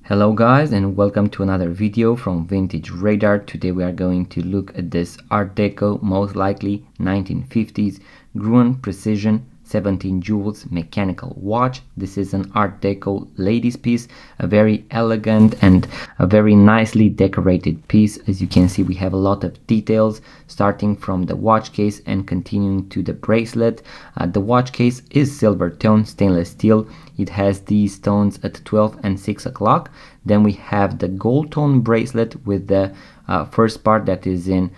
Hello guys, and welcome to another video from Vintage Radar. Today we are going to look at this Art Deco, most likely 1950s Gruen Precision 17 jewels mechanical watch. This is an Art Deco ladies piece, a very elegant and a very nicely decorated piece. As you can see, we have a lot of details starting from the watch case and continuing to the bracelet. The watch case is silver tone stainless steel. It has these stones at 12 and 6 o'clock. Then we have the gold tone bracelet with the first part that is in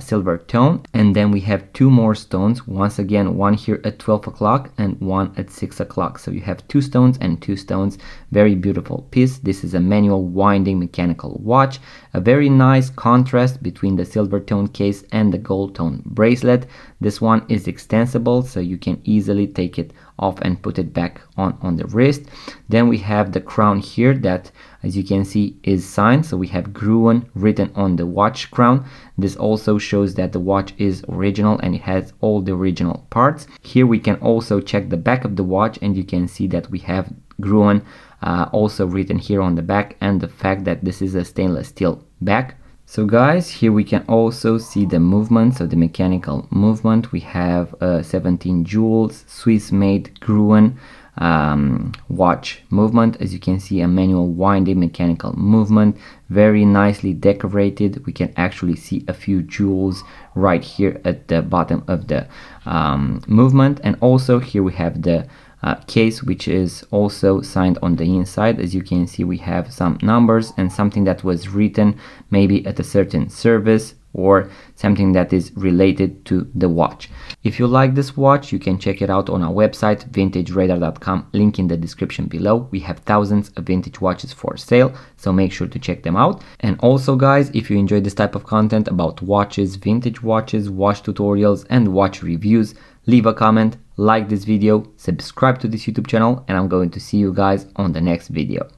silver tone, and then we have two more stones, once again one here at 12 o'clock and one at 6 o'clock. So you have two stones and two stones. Very beautiful piece. This is a manual winding mechanical watch, a very nice contrast between the silver tone case and the gold tone bracelet. This one is extensible, so you can easily take it off and put it back on the wrist. Then we have the crown here that, as you can see, is signed, so we have Gruen written on the watch crown. This also shows that the watch is original and it has all the original parts. Here we can also check the back of the watch, and you can see that we have Gruen also written here on the back, and the fact that this is a stainless steel back. So guys, here we can also see the movement, so the mechanical movement. We have 17 jewels, Swiss made Gruen watch movement. As you can see, a manual winding mechanical movement, very nicely decorated. We can actually see a few jewels right here at the bottom of the movement. And also here we have the case, which is also signed on the inside. As you can see, we have some numbers and something that was written maybe at a certain service or something that is related to the watch. If you like this watch, you can check it out on our website vintageradar.com, link in the description below. We have thousands of vintage watches for sale, so make sure to check them out. And also guys, if you enjoy this type of content about watches, vintage watches, watch tutorials and watch reviews, leave a comment, like this video, subscribe to this YouTube channel, and I'm going to see you guys on the next video.